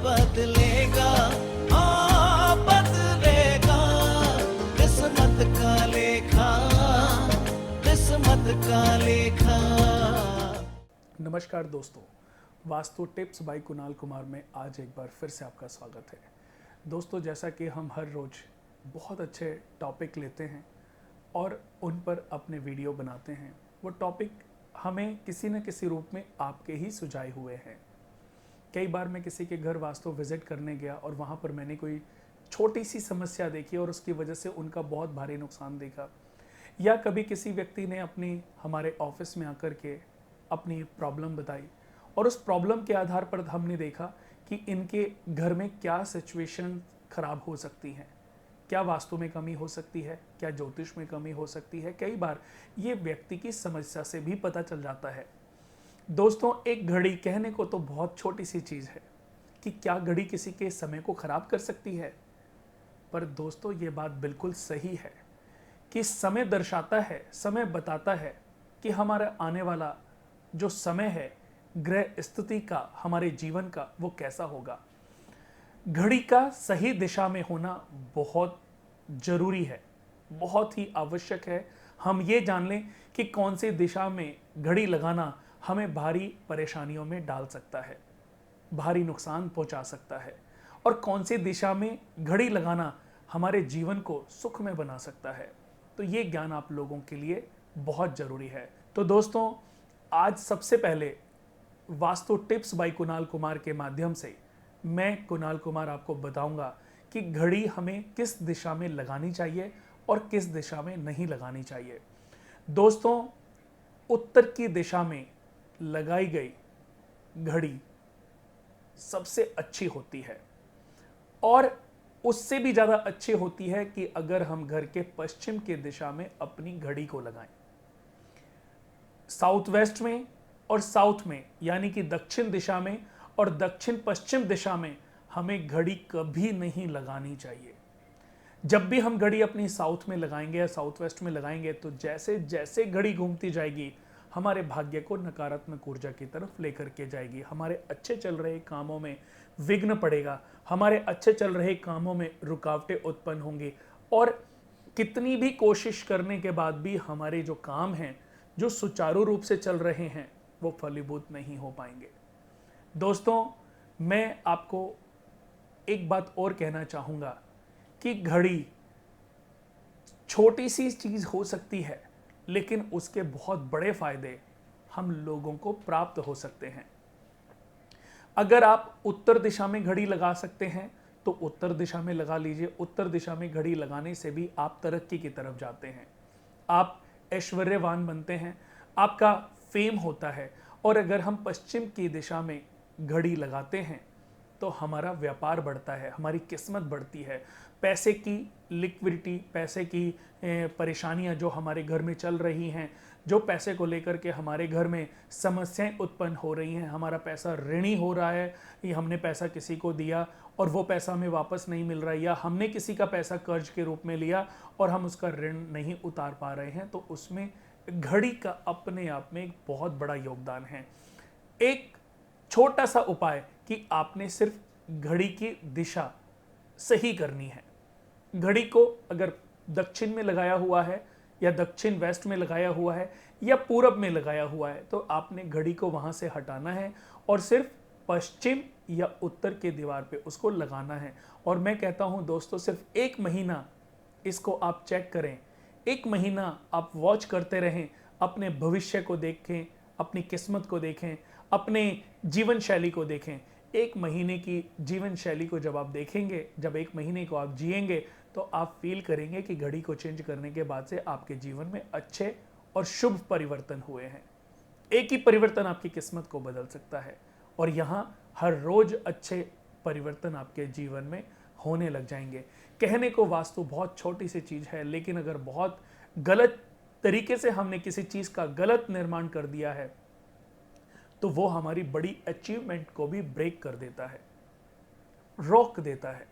बदलेगा, हाँ बदलेगा। किस्मत का लेखा, किस्मत का लेखा। नमस्कार दोस्तों, वास्तु टिप्स बाय कुणाल कुमार में आज एक बार फिर से आपका स्वागत है। दोस्तों, जैसा कि हम हर रोज़ बहुत अच्छे टॉपिक लेते हैं और उन पर अपने वीडियो बनाते हैं, वो टॉपिक हमें किसी न किसी रूप में आपके ही सुझाए हुए हैं। कई बार मैं किसी के घर वास्तु विजिट करने गया और वहाँ पर मैंने कोई छोटी सी समस्या देखी और उसकी वजह से उनका बहुत भारी नुकसान देखा। या कभी किसी व्यक्ति ने अपनी हमारे ऑफिस में आकर के अपनी प्रॉब्लम बताई और उस प्रॉब्लम के आधार पर हमने देखा कि इनके घर में क्या सिचुएशन खराब हो सकती हैं, क्या वास्तु में कमी हो सकती है, क्या ज्योतिष में कमी हो सकती है। कई बार ये व्यक्ति की समस्या से भी पता चल जाता है। दोस्तों, एक घड़ी कहने को तो बहुत छोटी सी चीज़ है कि क्या घड़ी किसी के समय को खराब कर सकती है, पर दोस्तों ये बात बिल्कुल सही है कि समय दर्शाता है, समय बताता है कि हमारा आने वाला जो समय है ग्रह स्थिति का, हमारे जीवन का, वो कैसा होगा। घड़ी का सही दिशा में होना बहुत जरूरी है, बहुत ही आवश्यक है। हम ये जान लें कि कौन सी दिशा में घड़ी लगाना हमें भारी परेशानियों में डाल सकता है, भारी नुकसान पहुंचा सकता है, और कौन सी दिशा में घड़ी लगाना हमारे जीवन को सुख में बना सकता है। तो ये ज्ञान आप लोगों के लिए बहुत ज़रूरी है। तो दोस्तों, आज सबसे पहले वास्तु टिप्स बाय कुणाल कुमार के माध्यम से मैं कुणाल कुमार आपको बताऊंगा कि घड़ी हमें किस दिशा में लगानी चाहिए और किस दिशा में नहीं लगानी चाहिए। दोस्तों, उत्तर की दिशा में लगाई गई घड़ी सबसे अच्छी होती है और उससे भी ज़्यादा अच्छी होती है कि अगर हम घर के पश्चिम की दिशा में अपनी घड़ी को लगाएं। साउथ वेस्ट में और साउथ में यानी कि दक्षिण दिशा में और दक्षिण पश्चिम दिशा में हमें घड़ी कभी नहीं लगानी चाहिए। जब भी हम घड़ी अपनी साउथ में लगाएंगे या साउथ वेस्ट में लगाएंगे तो जैसे जैसे घड़ी घूमती जाएगी हमारे भाग्य को नकारात्मक ऊर्जा की तरफ लेकर के जाएगी। हमारे अच्छे चल रहे कामों में विघ्न पड़ेगा, हमारे अच्छे चल रहे कामों में रुकावटें उत्पन्न होंगी और कितनी भी कोशिश करने के बाद भी हमारे जो काम हैं, जो सुचारू रूप से चल रहे हैं, वो फलीभूत नहीं हो पाएंगे। दोस्तों, मैं आपको एक बात और कहना चाहूँगा कि घड़ी छोटी सी चीज़ हो सकती है लेकिन उसके बहुत बड़े फायदे हम लोगों को प्राप्त हो सकते हैं। अगर आप उत्तर दिशा में घड़ी लगा सकते हैं तो उत्तर दिशा में लगा लीजिए। उत्तर दिशा में घड़ी लगाने से भी आप तरक्की की तरफ जाते हैं, आप ऐश्वर्यवान बनते हैं, आपका फेम होता है। और अगर हम पश्चिम की दिशा में घड़ी लगाते हैं तो हमारा व्यापार बढ़ता है, हमारी किस्मत बढ़ती है, पैसे की लिक्विडिटी, पैसे की परेशानियां जो हमारे घर में चल रही हैं, जो पैसे को लेकर के हमारे घर में समस्याएं उत्पन्न हो रही हैं, हमारा पैसा ऋणी हो रहा है, ये हमने पैसा किसी को दिया और वो पैसा हमें वापस नहीं मिल रहा है, या हमने किसी का पैसा कर्ज के रूप में लिया और हम उसका ऋण नहीं उतार पा रहे हैं, तो उसमें घड़ी का अपने आप में एक बहुत बड़ा योगदान है। एक छोटा सा उपाय कि आपने सिर्फ घड़ी की दिशा सही करनी है। घड़ी को अगर दक्षिण में लगाया हुआ है या दक्षिण वेस्ट में लगाया हुआ है या पूरब में लगाया हुआ है तो आपने घड़ी को वहां से हटाना है और सिर्फ पश्चिम या उत्तर के दीवार पे उसको लगाना है। और मैं कहता हूं दोस्तों, सिर्फ 1 महीना इसको आप चेक करें, 1 महीना आप वॉच करते रहें, अपने भविष्य को देखें, अपनी किस्मत को देखें, अपने जीवन शैली को देखें। 1 महीने की जीवन शैली को जब आप देखेंगे, जब 1 महीने को आप जिएंगे तो आप फील करेंगे कि घड़ी को चेंज करने के बाद से आपके जीवन में अच्छे और शुभ परिवर्तन हुए हैं। एक ही परिवर्तन आपकी किस्मत को बदल सकता है और यहाँ हर रोज अच्छे परिवर्तन आपके जीवन में होने लग जाएंगे। कहने को वास्तु बहुत छोटी सी चीज़ है, लेकिन अगर बहुत गलत तरीके से हमने किसी चीज़ का गलत निर्माण कर दिया है तो वो हमारी बड़ी अचीवमेंट को भी ब्रेक कर देता है, रोक देता है।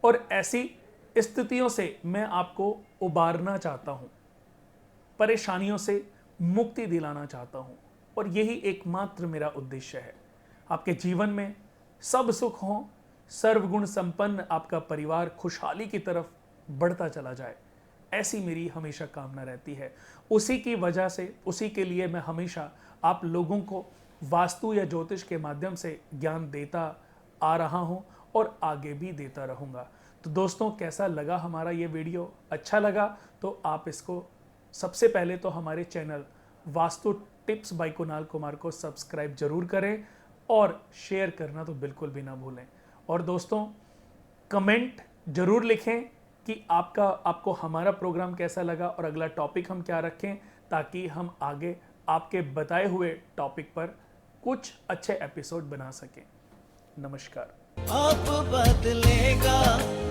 और ऐसी स्थितियों से मैं आपको उबारना चाहता हूं, परेशानियों से मुक्ति दिलाना चाहता हूं, और यही एकमात्र मेरा उद्देश्य है। आपके जीवन में सब सुख हो, सर्वगुण संपन्न आपका परिवार खुशहाली की तरफ बढ़ता चला जाए, ऐसी मेरी हमेशा कामना रहती है। उसी की वजह से, उसी के लिए मैं हमेशा आप लोगों को वास्तु या ज्योतिष के माध्यम से ज्ञान देता आ रहा हूं और आगे भी देता रहूंगा। तो दोस्तों, कैसा लगा हमारा ये वीडियो? अच्छा लगा तो आप इसको सबसे पहले तो हमारे channel vastu tips by Kunal Kumar को सब्सक्राइब जरूर करें और शेयर करना तो बिल्कुल भी ना भूलें। और दोस्तों, कमेंट जरूर लिखें कि आपको हमारा प्रोग्राम कैसा लगा और अगला टॉपिक हम क्या रखें, ताकि हम आगे आपके बताए हुए टॉपिक पर कुछ अच्छे एपिसोड बना सकें। नमस्कार। अब बदलेगा,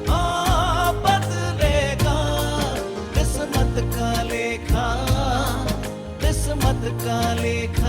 हाँ बदलेगा, किस्मत का लेखा, किस्मत का लेखा।